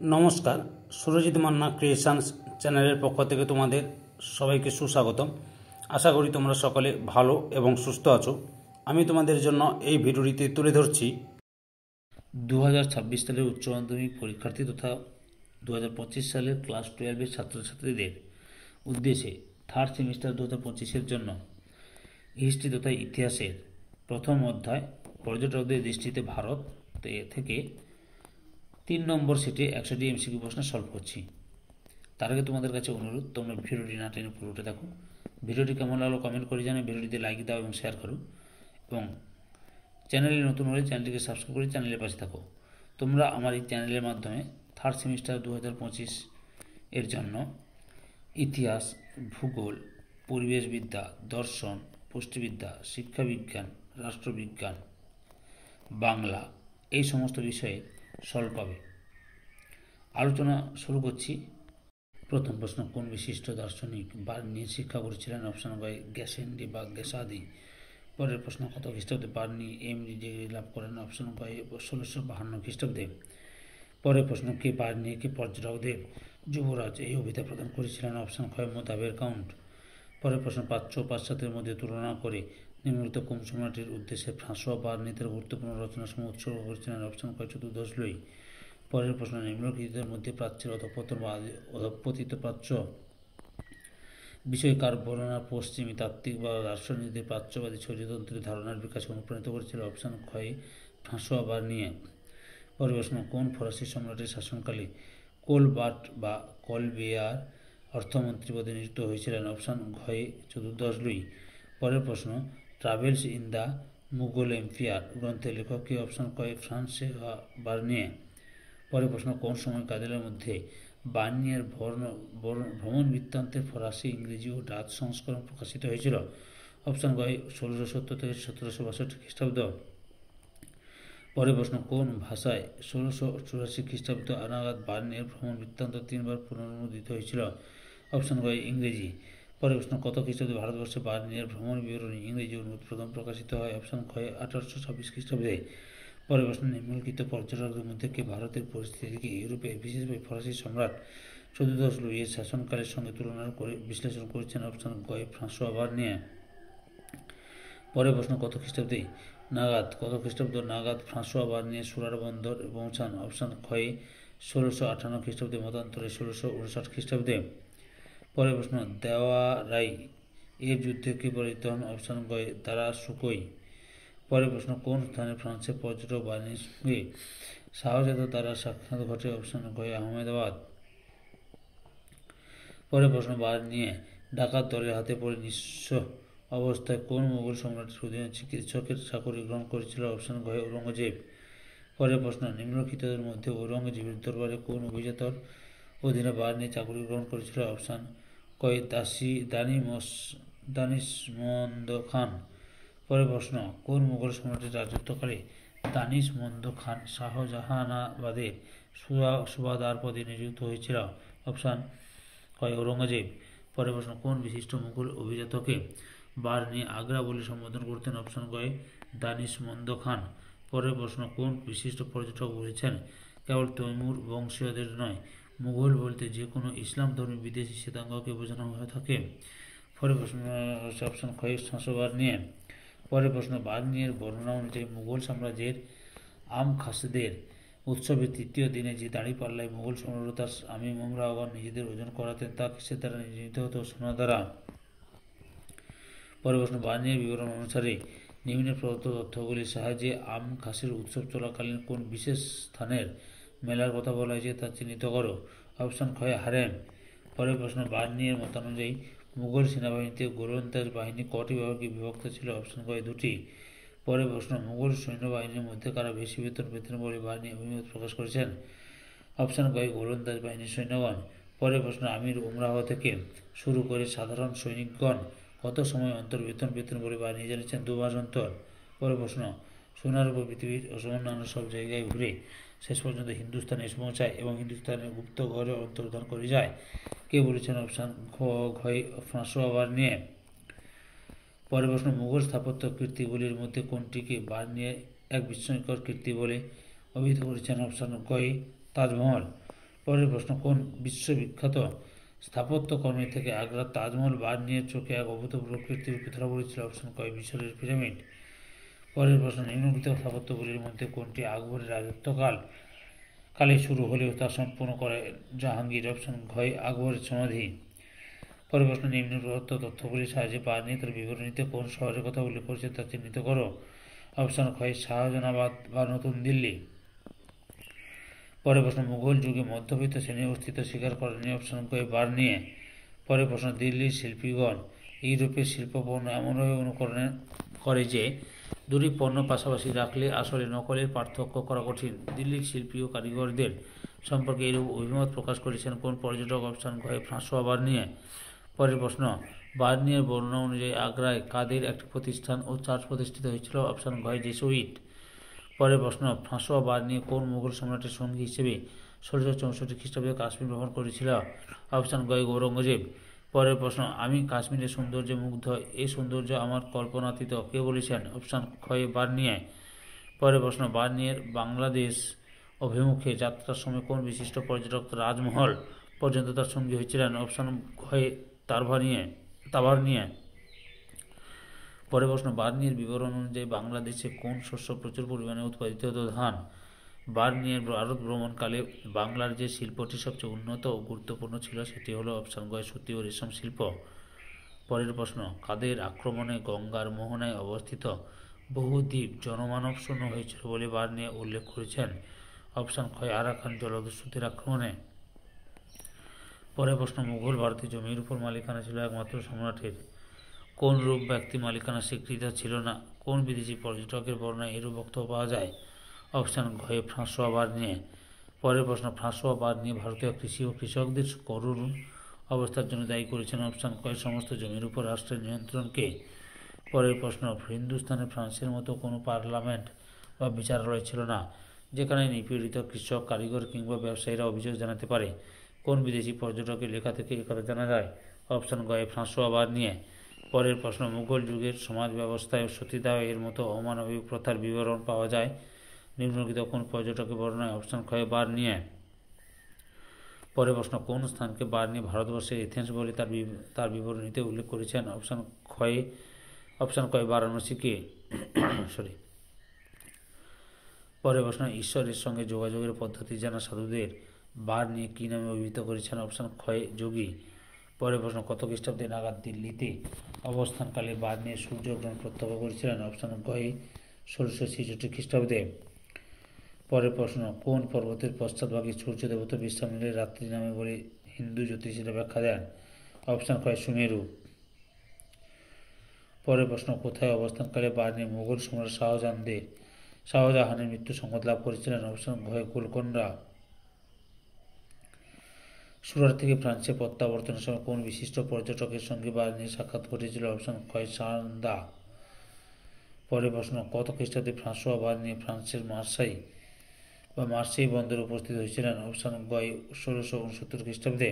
নমস্কার, সুরজিৎ মান্না ক্রিয়েশনস চ্যানেলের পক্ষ থেকে তোমাদের সবাইকে সুস্বাগতম। আশা করি তোমরা সকলে ভালো এবং সুস্থ আছো। আমি তোমাদের জন্য এই ভিডিওটিতে তুলে ধরছি 2026 সালের উচ্চ মাধ্যমিক পরীক্ষার্থী তথা 2025 সালের ক্লাস 12-এর ছাত্রছাত্রীদের উদ্দেশ্যে থার্ড সেমিস্টার 2025-এর জন্য হিস্ট্রি তথা ইতিহাসের প্রথম অধ্যায় পর্যটকদের দৃষ্টিতে ভারত থেকে 3 নম্বর সেটে 100টি এমসিকিউ প্রশ্ন সলভ করছি। তার আগে তোমাদের কাছে অনুরোধ, তোমরা ভিডিওটি না টেনে পুরোটা দেখো। ভিডিওটি কেমন লাগলো কমেন্ট করে জানাও, ভিডিওটিতে লাইক দাও এবং শেয়ার করো, এবং চ্যানেলে নতুন হলে চ্যানেলটিকে সাবস্ক্রাইব করে চ্যানেলের পাশে থাকো। তোমরা আমার এই চ্যানেলের মাধ্যমে থার্ড সেমিস্টার 2025 এর জন্য ইতিহাস, ভূগোল, পরিবেশবিদ্যা, দর্শন, পুষ্টিবিদ্যা, শিক্ষাবিজ্ঞান, রাষ্ট্রবিজ্ঞান, বাংলা এই সমস্ত বিষয়ে সলভ পাবে। আলোচনা শুরু করছি। প্রথম প্রশ্ন, কোন বিশিষ্ট দার্শনিক বার্নি শিক্ষা করেছিলেন? অপশন বাই গ্যাসেন্ডি বা গ্যাসাদি। পরের প্রশ্ন, কত খ্রিস্টাব্দে বার্নি এমডি ডিগ্রি লাভ করেন? অপশন বাই 1652 খ্রিস্টাব্দে। পরের প্রশ্ন, কে বার্নিকে পর্যটকদের যুবরাজ এই অভিধা প্রদান করেছিলেন? অপশন ক্ষয় মোতাবের কাউন্ট। পরের প্রশ্ন, প্রাচ্য ও পাশ্চাত্যের মধ্যে তুলনা করে নিম্নলিখিত কোন সম্রাটের উদ্দেশ্যে ফ্রাঁসোয়া বার্নি তার গুরুত্বপূর্ণ রচনাসমূহ উৎসর্গ করেছিলেন? অপশন ক্ষয় চতুর্দশ লুই। পরের প্রশ্ন, নিম্নলিখিতের মধ্যে প্রাচ্যের অধঃপতন বা অধঃপতিত প্রাচ্য বিষয়ে কার বর্ণনা পশ্চিমী তাত্ত্বিক বা দার্শনিকদের প্রাচ্যবাদী শরীরতন্ত্রের ধারণার বিকাশে অনুপ্রাণিত করেছিল? অপশন ক্ষয় ফ্রাঁসোয়া বার্নিয়ে। পরের প্রশ্ন, কোন ফরাসি সম্রাটের শাসনকালে কোলবার্ট বা কলবেয়ার অর্থমন্ত্রী পদে নিযুক্ত হয়েছিলেন? অপশন ঘয়ে চতুর্দশ লুই। পরের প্রশ্ন, travels in the Mughal empire গ্রন্থের লেখক কে? অপশন কয় ফ্রাঁসোয়া বার্নিয়ে। পরের প্রশ্ন, কোন সময় কাদেলের মধ্যে বার্নিয়ের ভ্রমণ বৃত্তান্তের ফরাসি, ইংরেজি ও ডাচ সংস্করণ প্রকাশিত হয়েছিল? অপশন গয় 1670 থেকে 1762 খ্রিস্টাব্দ। পরের প্রশ্ন, কোন ভাষায় 1684 খ্রিস্টাব্দ নাগাদ বার্নিয়ের ভ্রমণ বৃত্তান্ত 3বার পুনরুদ্ধারিত হয়েছিল? অপশন গয় ইংরেজি। পরের প্রশ্ন, কত খ্রিস্টাব্দে ভারতবর্ষে বার্নিয়ের ভ্রমণ বিবরণী ইংরেজি অনুবাদ প্রথম প্রকাশিত হয়? অপশন ক্ষয় 1826 খ্রিস্টাব্দে। পরের প্রশ্ন, নিম্নলিখিত পর্যটকদের মধ্যে কে ভারতের পরিস্থিতিকে ইউরোপে বিশেষভাবে ফরাসি সম্রাট চতুর্দশ লুইয়ের শাসনকালের সঙ্গে তুলনা করে বিশ্লেষণ করেছেন? অপশন গয় ফ্রাঁসোয়া বার্নিয়ে। পরের প্রশ্ন, কত খ্রিস্টাব্দ নাগাদ ফ্রাঁসোয়া বার্নিয়ে সুরার বন্দর পৌঁছান? অপশন ক্ষয়ে 1658 খ্রিস্টাব্দে, মতান্তরে 1659 খ্রিস্টাব্দে। পরের প্রশ্ন, দেওয়ারাই এর যুদ্ধে কে পরাজিত হন? অপশন গয় দারা সুকোই। পরের প্রশ্ন, কোন স্থানে ফ্রান্সের পর্যটক বার্নির সঙ্গে শাহজাদা দ্বারা সাক্ষাৎ ঘটে? অপশন গয় আহমেদাবাদ। পরের প্রশ্ন, বার্নিয়ে ডাকাত দলের হাতে পড়ে নিঃস্ব অবস্থায় কোন মুঘল সম্রাটের অধীনে চিকিৎসকের চাকরি গ্রহণ করেছিল? অপশন গয় ঔরঙ্গজেব। পরের প্রশ্ন, নিম্নলিখিতদের মধ্যে ঔরঙ্গজেবের দরবারে কোন অভিজাতর অধীনে বার্নি চাকরি গ্রহণ করেছিল? অপশন কয় দানিশমন্দ খান। পরের প্রশ্ন, কোন মুঘল সম্রাটের রাজত্বকালে দানিশমন্দ খান শাহজাহানাবাদের সুবাদার পদে নিযুক্ত হয়েছিল? অপশন কয় ঔরঙ্গজেব। পরের প্রশ্ন, কোন বিশিষ্ট মুঘল অভিজাতকে বার্নি আগ্রা বলে সম্বোধন করতেন? অপশন কয় দানিশমন্দ খান। পরের প্রশ্ন, কোন বিশিষ্ট পর্যটক বলেছেন কেবল তৈমুর বংশীয়দের নয়, মুঘল বলতে যে কোনো ইসলাম ধর্মী বিদেশি শ্বেতাঙ্গকে বোঝানো হয়ে থাকে? পরের প্রশ্ন, অপশন ক্ষয় ফ্রাঁসোয়া বার্নিয়ে। পরের প্রশ্ন, বার্নিয়ের বর্ণনা অনুযায়ী মুঘল সাম্রাজ্যের খাসদের উৎসবের তৃতীয় দিনে যে দাঁড়িপাল্লায় মুঘল সম্রাট তার আমি মোমরাওগণ নিজেদের ওজন করাতেন তা কিসের দ্বারা নির্মিত হতো? সোনা দ্বারা। পরের প্রশ্ন, বার্নিয়ের বিবরণ অনুসারে নিম্নে প্রদত্ত তথ্যগুলির সাহায্যে খাসের উৎসব চলাকালীন কোন বিশেষ স্থানের মেলার কথা বলা হয়েছে তা চিহ্নিত করো? অপশন ক্ষয় হারেম। পরের প্রশ্ন, বার্নিয়ের মতানুযায়ী মুঘল সেনাবাহিনীতে গোলন্দাজ বাহিনী কটি বিভাগে বিভক্ত ছিল? অপশন কয় 2টি। পরের প্রশ্ন, মুঘল সৈন্যবাহিনীর মধ্যে কারা বেশি বেতন পেতেন বলে বার্নি অভিমত প্রকাশ করেছেন? অপশন কয় গোলন্দাজ বাহিনীর সৈন্যগণ। পরের প্রশ্ন, আমির উমরাহ থেকে শুরু করে সাধারণ সৈনিকগণ কত সময় অন্তর বেতন পেতেন বলে বার্নি জানিয়েছেন? 2 মাস অন্তর। পরের প্রশ্ন, সোনার উপর পৃথিবীর অন্যান্য সব জায়গায় ঘুরে শেষ পর্যন্ত হিন্দুস্তানে এসে পৌঁছায় এবং হিন্দুস্তানের গুপ্ত ঘরে অন্তর্ধান করে যায়, কে বলেছেন? অপশন ঘয় ফ্রাঁসোয়া বার্নিয়ে। পরের প্রশ্ন, মুঘল স্থাপত্য কীর্তিগুলির মধ্যে কোনটিকে বার্নিয়ে এক বিস্ময়কর কীর্তি বলে অভিহিত করেছেন? অপশন গয় তাজমহল। পরের প্রশ্ন, কোন বিশ্ববিখ্যাত স্থাপত্যকর্মী থেকে আগ্রার তাজমহল বার্নিয়ের চোখে এক অভূতপূর্ব কীর্তিরূপে ধরা পড়েছিল? অপশন ক, মিশরের পিরামিড। পরের প্রশ্ন, নিম্নলিখিত স্থাপত্যগুলির মধ্যে কোনটি আকবরের কালে শুরু হলেও তা সম্পূর্ণ করে জাহাঙ্গীর? অপশন ঘ, আকবরের সমাধি। পরের প্রশ্ন, নিম্নলিখিত তথ্যগুলির সাহায্যে বার্নিয়ে তার বিবরণীতে কোন শহরের কথা উল্লেখ করেছে তা চিহ্নিত করো? অপশন খ, শাহজাহানাবাদ বা নতুন দিল্লি। পরের প্রশ্ন, মুঘল যুগে মধ্যবিত্ত শ্রেণীর অস্তিত্ব স্বীকার করেনি? অপশন ক, বার্নিয়ে। পরের প্রশ্ন, দিল্লির শিল্পীগণ ইউরোপের শিল্পপণ্য এমনভাবে অনুকরণ করে যে দুটি পণ্য পাশাপাশি রাখলে আসলে নকলের পার্থক্য করা কঠিন। দিল্লির শিল্পী ও কারিগরদের সম্পর্কে এরূপ অভিমত প্রকাশ করেছেন কোন পর্যটক? অপশন ঘ, ফ্রাঁসোয়া বার্নিয়ে। পরের প্রশ্ন, বার্নিয়ের বর্ণনা অনুযায়ী আগ্রায় কাদের একটি প্রতিষ্ঠান ও চার্চ প্রতিষ্ঠিত হয়েছিল? অপশন ঘ, জেসুইট। পরের প্রশ্ন, ফ্রাঁসোয়া বার্নিয়ে কোন মুঘল সম্রাটের সঙ্গী হিসেবে 1664 খ্রিস্টাব্দে কাশ্মীর ভ্রমণ করেছিল? অপশন গ, ঔরঙ্গজেব। পরের প্রশ্ন, আমি কাশ্মীরের সৌন্দর্যে মুগ্ধ, এই সৌন্দর্য আমার কল্পনাতীত, কে বলেছেন? অপশন খ, বার্নিয়ে। পরের প্রশ্ন, বার্নিয়ের বাংলাদেশ অভিমুখে যাত্রার সময় কোন বিশিষ্ট পর্যটক রাজমহল পর্যন্ত তার সঙ্গী হয়েছিলেন? অপশন ঘ, তাভারনিয়ে। পরের প্রশ্ন, বার্নিয়ের বিবরণ অনুযায়ী বাংলাদেশে কোন শস্য প্রচুর পরিমাণে উৎপাদিত হতো? ধান। বার্নিয়ের ভারত ভ্রমণকালে বাংলার যে শিল্পটি সবচেয়ে উন্নত ও গুরুত্বপূর্ণ ছিল সেটি হলো অপশন গ, সুতি ও রেশম শিল্প। পরের প্রশ্ন, কাদের আক্রমণে গঙ্গার মোহনায় অবস্থিত বহু দ্বীপ জনমানব শূন্য হয়েছিল বলে বার্নিয়ে উল্লেখ করেছেন? অপশন খ, আরাকান জলদস্যুদের আক্রমণে। পরের প্রশ্ন, মুঘল ভারতে জমির উপর মালিকানা ছিল একমাত্র সম্রাটের। কোন রূপ ব্যক্তি মালিকানা স্বীকৃত ছিল না? কোন বিদেশি পর্যটকের বর্ণনায় এরূপ বক্তব্য পাওয়া যায়? অপশন ঘ, ফ্রাঁসোয়া বার্নিয়ে। পরের প্রশ্ন, ফ্রাঁসোয়া বার্নিয়ে ভারতীয় কৃষি ও কৃষকদের করুণ অবস্থার জন্য দায়ী করেছেন? অপশন ক, সমস্ত জমির উপর রাষ্ট্রের নিয়ন্ত্রণকে। পরের প্রশ্ন, হিন্দুস্তানে ফ্রান্সের মতো কোনো পার্লামেন্ট বা বিচারালয় ছিল না যেখানে নিপীড়িত কৃষক, কারিগর কিংবা ব্যবসায়ীরা অভিযোগ জানাতে পারে? কোন বিদেশি পর্যটকের লেখা থেকে একথা জানা যায়? অপশন গ, ফ্রাঁসোয়া বার্নিয়ে। পরের প্রশ্ন, মুঘল যুগের সমাজ ব্যবস্থায় সতীদাহ এর মতো অমানবিক প্রথার বিবরণ পাওয়া যায় নিম্নলিখিত কোন পর্যটকের বর্ণনায়? অপশন খ, বার্নিয়ে। পরের প্রশ্ন, কোন স্থানকে বার্নিয়ে ভারতবর্ষের এথেন্স বলে তার বিবরণীতে উল্লেখ করেছেন? অপশন ক, বারাণসীকে। পরের প্রশ্ন, ঈশ্বরের সঙ্গে যোগাযোগের পদ্ধতি জানা সাধুদের বার্নিয়ে কী নামে অভিহিত করেছেন? অপশন খ, যোগী। পরের প্রশ্ন, কত খ্রিস্টাব্দে নাগাদ দিল্লিতে অবস্থানকালে বার্নিয়ে সূর্যগ্রহণ প্রত্যক্ষ করেছিলেন? অপশন গ, 1666 খ্রিস্টাব্দে। পরের প্রশ্ন, কোন পর্বতের পশ্চাৎভাগে সূর্য দেবতা বিশ্রাম নিলে রাত্রি নামে বলে হিন্দু জ্যোতিষীরা ব্যাখ্যা দেন? অপশন খ, সুমেরু। পরের প্রশ্ন, কোথায় অবস্থানকালে বার্নিয়ে মুঘল সম্রাট শাহজাহানের মৃত্যু সংবাদ লাভ করেছিলেন? অপশন ঘ, গোলকোন্ডা। সুরাট থেকে ফ্রান্সে প্রত্যাবর্তনের সময় কোন বিশিষ্ট পর্যটকের সঙ্গে বার্নিয়ে সাক্ষাৎ ঘটেছিল? অপশন খ, সান্দা। পরের প্রশ্ন, কত খ্রিস্টাব্দে ফ্রাঁসোয়া বার্নিয়ে ফ্রান্সের মার্সেই বন্দরে উপস্থিত হয়েছিলেন? অপশন গ, 1669 খ্রিস্টাব্দে।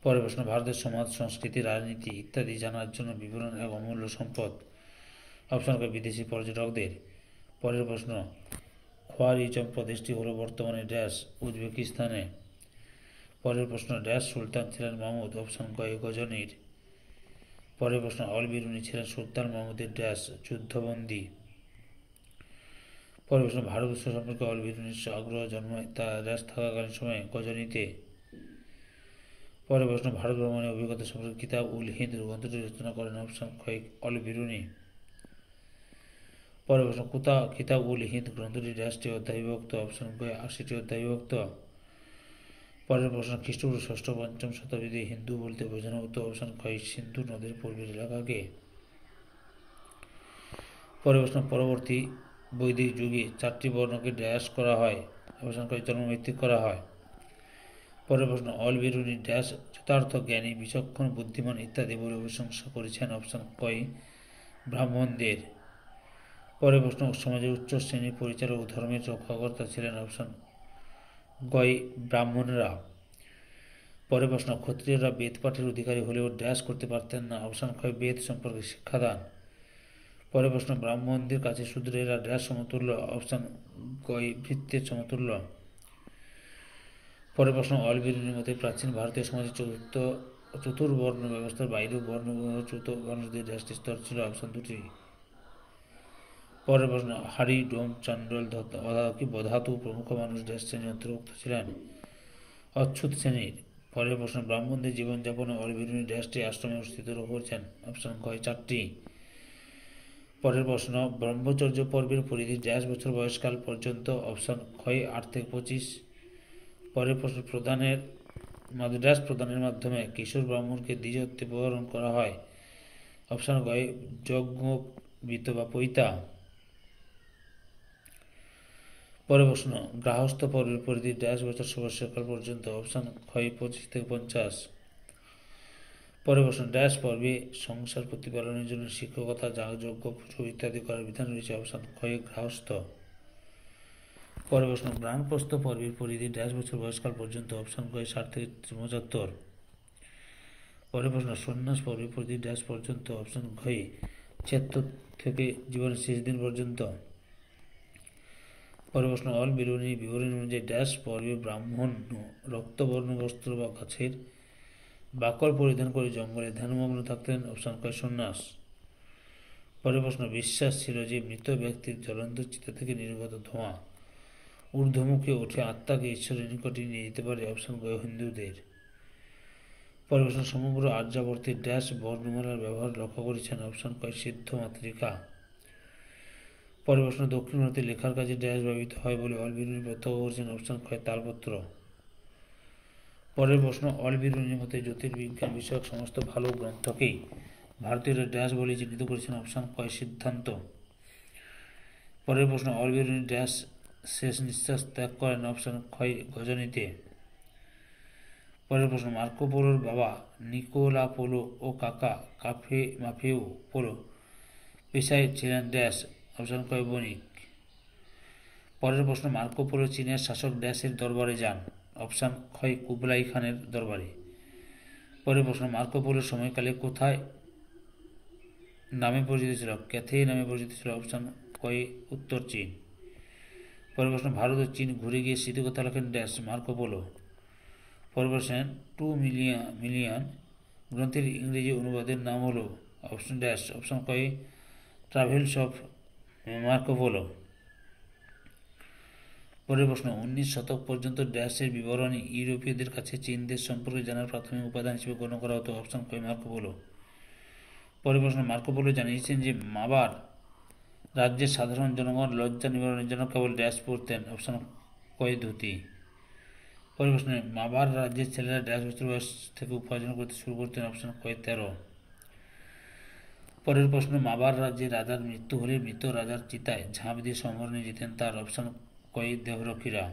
পরের প্রশ্ন, ভারতের সমাজ, সংস্কৃতি, রাজনীতি ইত্যাদি জানার জন্য বিবরণ এক অমূল্য সম্পদ। অপশন ক, বিদেশি পর্যটকদের। পরের প্রশ্ন, খোয়ারিজম প্রদেশটি হল বর্তমানে ড্যাশ উজবেকিস্তানে। পরের প্রশ্ন, ড্যাশ সুলতান ছিলেন মাহমুদ? অপশন ক, গজনির। পরের প্রশ্ন, অল বিরুনি ছিলেন সুলতান মাহমুদের ড্যাশ যুদ্ধবন্দী। পরের প্রশ্ন, ভারতবর্ষ সম্পর্কে অল বিরুনির আগ্রহ জন্মায় তা ড্যাশ থাকাকালীন সময়ে গজনিতে। পরের প্রশ্ন, ভারত ভ্রমণের অভিজ্ঞতা সম্পর্কে কিতাব উল হিন্দ গ্রন্থটি রচনা করেন? অপশন খ, অল বিরুনি। পরের প্রশ্ন, কিতাব উল হিন্দ গ্রন্থটি ড্যাশটি অধ্যায় বিভক্ত? অপশন গ, 80টি অধ্যায় বিভক্ত। পরের প্রশ্ন, খ্রিস্টপূর্ব 6ষ্ঠ-5ম শতাব্দীতে হিন্দু বলতে বোঝানো হতো? অপশন খ, সিন্ধু নদের পূর্বের এলাকাকে। পরের প্রশ্ন, পরবর্তী বৈদিক যুগে 4টি বর্ণকে ড্যাশ করা হয়? অপশন খ, জন্মভিত্তিক করা হয়। পরের প্রশ্ন, অল বিরুনি ড্যাশ যথার্থ জ্ঞানী, বিচক্ষণ, বুদ্ধিমান ইত্যাদি বলে প্রশংসা করেছেন? অপশন ক, ব্রাহ্মণদের। পরের প্রশ্ন, সমাজের উচ্চ শ্রেণীর পরিচালক ও ধর্মের রক্ষাকর্তা ছিলেন? অপশন গ, ব্রাহ্মণরা। পরের প্রশ্ন, ক্ষত্রিয়রা বেদ পাঠের অধিকারী হলেও ড্যাশ করতে পারতেন না? অপশন খ, বেদ সম্পর্কে শিক্ষাদান। পরের প্রশ্ন, ব্রাহ্মণদের কাছে শূদ্রেরা ড্যাশ সমতুল্য? অপশন গ, ভৃত্যের সমতুল্য। পরের প্রশ্ন অল বিরুনির মতে প্রাচীন ভারতীয় সমাজে চতুর্বর্ণ ব্যবস্থার বাইরেও বর্ণ চ্যুত মানুষদের ড্যাশটি স্তর ছিল। অপশন দুটি। পরের প্রশ্ন হাড়ি, ডোম, চান্ডল, বধাতু প্রমুখ মানুষ ড্যাশ শ্রেণীর অন্তর্ভুক্ত ছিলেন? অচ্যুত শ্রেণীর। পরের প্রশ্ন ব্রাহ্মণদের জীবনযাপনে অল বিরুনি ড্যাশটি আশ্রমে স্থিত করেছেন? অপশন ক 4টি। পরের প্রশ্ন ব্রহ্মচর্য পর্বের পরিধি ড্যাশ বছর বয়সকাল পর্যন্ত? অপশন খ 8 থেকে 25। পরের প্রশ্ন ড্যাশ প্রদানের মাধ্যমে কিশোর ব্রাহ্মণকে দ্বিজত্বে প্রহরণ করা হয়? অপশন গ যজ্ঞ বিত বা পৈতা। পরের প্রশ্ন গার্হস্থ্য পর্বের পরিধি ড্যাশ বছর বয়সকাল পর্যন্ত? অপশন খ 25 থেকে 50। পরের প্রশ্ন ড্যাশ পর্বে সংসার প্রতিপালনের জন্য শিক্ষকতা, যাগযজ্ঞ, পুজো ইত্যাদি করার বিধান রয়েছে? অপশন খ গার্হস্থ্য। পরের প্রশ্ন বানপ্রস্থ পর্বের পরিধি ড্যাশ বছর বয়সকাল পর্যন্ত? অপশন ক 60 থেকে 75। পরের প্রশ্ন সন্ন্যাস পর্বের পরিধি ড্যাশ পর্যন্ত? অপশন ঘ 76 থেকে জীবনের শেষ দিন পর্যন্ত। পরের প্রশ্ন অল বিরুনি বিবরণী অনুযায়ী ড্যাশ পর্বে ব্রাহ্মণ রক্তবর্ণ বস্ত্র বা গাছের বাকল পরিধান করে জঙ্গলে ধ্যানমগ্ন থাকতেন? অপশন ক সন্ন্যাস। পরের প্রশ্ন বিশ্বাস ছিল যে মৃত ব্যক্তির জ্বলন্ত চিতা থেকে নির্গত ধোঁয়া ঊর্ধ্বমুখে উঠে আত্মাকে ঈশ্বরের নিকটে নিয়ে যেতে পারে? অপশন গ হিন্দুদের। পরের প্রশ্ন সমগ্র আর্যাবর্তে ড্যাশ বর্ণমালার ব্যবহার লক্ষ্য করেছেন? অপশন ক সিদ্ধ মাতৃকা। পরের প্রশ্ন দক্ষিণ ভারতে লেখার কাজে ড্যাশ ব্যবহৃত হয় বলে অল বিরুনি প্রত্যক্ষ করেছেন? অপশন খ তালপত্র। পরের প্রশ্ন অল বিরুনির মতে জ্যোতির্বিজ্ঞান বিষয়ক সমস্ত ভালো গ্রন্থকেই ভারতীয়রা ড্যাশ বলে চিহ্নিত করেছেন? অপশন ক সিদ্ধান্ত। পরের প্রশ্ন অল বিরুনি ড্যাশ শেষ নিঃশ্বাস ত্যাগ করেন? অপশন খ গজনীতে। পরের প্রশ্ন মার্কো পোলোর বাবা নিকোলা পোলো ও কাকা মাফেও পোলো পেশায় ছিলেন ড্যাশ? অপশন ক বণিক। পরের প্রশ্ন মার্কো পোলো চীনের শাসক ড্যাশের দরবারে যান? অপশন খ কুবলাই খানের দরবারে। পরের প্রশ্ন মার্কো পোলোর সময়কালে কোথায় নামে পরিচিত ছিল? ক্যাথে নামে পরিচিত ছিল? অপশন ক উত্তর চীন। পরের প্রশ্ন ভারত ও চীন ঘুরে গিয়ে স্মৃতিকথা লেখেন ড্যাশ মার্কো পোলো? পরের প্রশ্ন 2 মিলিয়ন গ্রন্থের ইংরেজি অনুবাদের নাম হল? Option dash. অপশন ক ট্রাভেলস অফ মার্কো পোলো। পরের প্রশ্ন 19 শতক পর্যন্ত ড্যাশের বিবরণী ইউরোপীয়দের কাছে চীন দেশ সম্পর্কে জানার প্রাথমিক উপাদান হিসেবে গণ্য করা হতো? অপশন ক মার্কো পোলো। পরের প্রশ্ন মার্কো পোলো জানিয়েছেন যে মাবার রাজ্যের সাধারণ জনগণ লজ্জা নিবারণের জন্য কেবল ড্যাশ পড়তেন? অপশন ক ধুতি। পরের প্রশ্ন মাবার রাজ্যের ছেলেরা ড্যাশ বছর বয়স থেকে উপার্জন করতে শুরু করতেন? অপশন ক 13। পরের প্রশ্ন মাবার রাজ্যে রাজার মৃত্যু হলে মৃত রাজার চিতায় ঝাঁপ দিয়ে সম্বরণে যেতেন তার? অপশন ক দেহরক্ষীরা।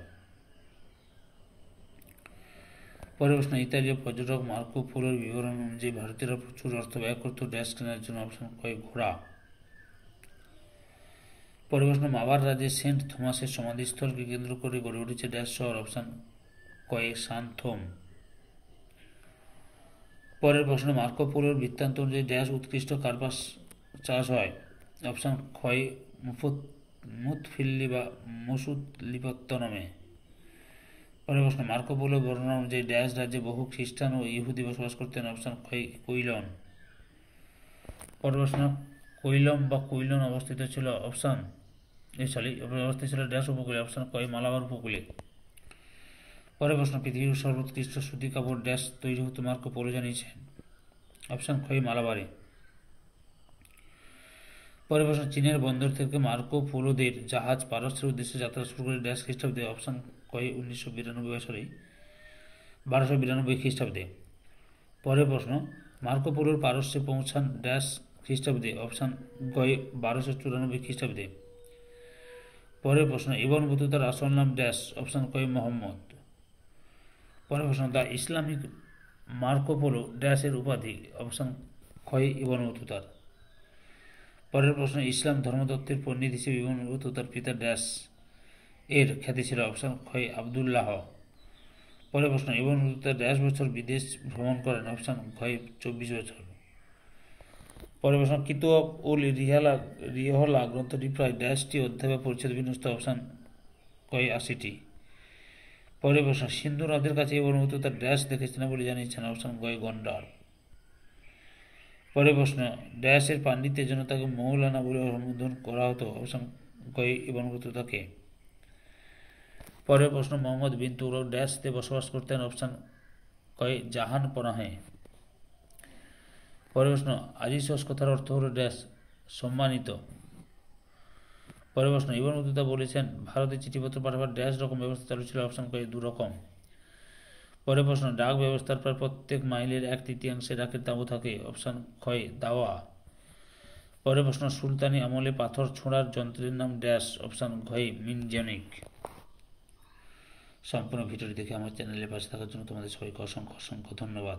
পরের প্রশ্ন ইতালীয় পর্যটক মার্কো পোলোর বিবরণ অনুযায়ী ভারতীয়রা প্রচুর অর্থ ব্যয় করত ড্যাশ কেনার জন্য? অপশন ক ঘোড়া। পরের প্রশ্ন মাবার রাজ্যে সেন্ট থমাসের সমাধিস্থলকে কেন্দ্র করে গড়ে উঠেছে ড্যাশ শহর? অপশন ক সান্থোম। পরের প্রশ্ন মার্কো পোলোর বৃত্তান্ত অনুযায়ী ড্যাশ উৎকৃষ্ট কার্পাস চাষ হয়? অপশন খ মুতফিল্লি বা মুসুতলিপত্তনমে। পরের প্রশ্ন মার্কো পোলো বর্ণনা অনুযায়ী ড্যাশ রাজ্যে বহু খ্রিস্টান ও ইহুদি বসবাস করতেন? অপশন খ কৈলন। পরের প্রশ্ন কৈলম বা কৈলন অবস্থিত ছিল ড্যাশ উপকূলে? অপশন ক মালাবার উপকূলে। পরের প্রশ্ন পৃথিবীর সর্বোৎকৃষ্ট সুতি কাপড় ড্যাশ তৈরি হতো মার্কো পোলো জানিয়েছেন? অপশন খ মালাবারে। পরের প্রশ্ন চীনের বন্দর থেকে মার্কো পোলোদের জাহাজ পারস্যের উদ্দেশ্যে যাত্রা শুরু করে ড্যাশ খ্রিস্টাব্দে? অপশন ক 1292 খ্রিস্টাব্দে। পরের প্রশ্ন মার্কো পোলোর পারস্যে পৌঁছান ড্যাশ খ্রিস্টাব্দে? অপশন গ 1294 খ্রিস্টাব্দে। পরের প্রশ্ন ইবন বতুতার আসল নাম ড্যাশ? অপশন ক মোহাম্মদ। পরের প্রশ্ন দ্য ইসলামিক মার্কো পোলো ড্যাশের উপাধি? অপশন খ ইবন বতুতার। পরের প্রশ্ন ইসলাম ধর্মতত্ত্বের পণ্ডিত হিসেবে ইবন বতুতার পিতা ড্যাশ এর খ্যাতি ছিল? অপশন খ আবদুল্লাহ। পরের প্রশ্ন ইবন বতুতা ড্যাশ বছর বিদেশ ভ্রমণ করেন? অপশন খ 24 বছর। পরের প্রশ্ন কিতাব উল রিহলা গ্রন্থটি প্রায় ড্যাশটি অধ্যায় বা পরিচ্ছেদ বিন্যস্ত? অপশন ক 80টি। পরের প্রশ্ন, সিন্ধু নদের কাছে এই ব্রহ্মপুত্র তার ড্যাশ দেখেছে না বলে জানিয়েছেন? অপশন গ গন্ডার। পরের প্রশ্ন, ড্যাশের পাণ্ডিত্যের জন্য তাকে মৌলানা বলে সম্বোধন করা হতো? অপশন গ এই ব্রহ্মপুত্র তাকে। পরের প্রশ্ন, মোহাম্মদ বিন তুগলক ড্যাশতে বসবাস করতেন? অপশন ক জাহান পনাহে। পরের প্রশ্ন, আজিসস কথার অর্থ হলো ড্যাশ সম্মানিত। পরের প্রশ্ন, ইবন বতুতা বলেছেন ভারতে চিঠিপত্র পাঠাবার ড্যাশ রকম ব্যবস্থা চালু ছিল? অপশন ক 2 রকম। পরের প্রশ্ন, ডাক ব্যবস্থার প্রায় প্রত্যেক মাইলের 1/3 ডাকের তাঁবু থাকে? অপশন খ দাওয়া। পরের প্রশ্ন, সুলতানি আমলে পাথর ছোঁড়ার যন্ত্রের নাম ড্যাশ? অপশন ঘ মিনজানিক। সম্পূর্ণ ভিডিওটি দেখে আমার চ্যানেলের পাশে থাকার জন্য তোমাদের সবাইকে অসংখ্য অসংখ্য ধন্যবাদ।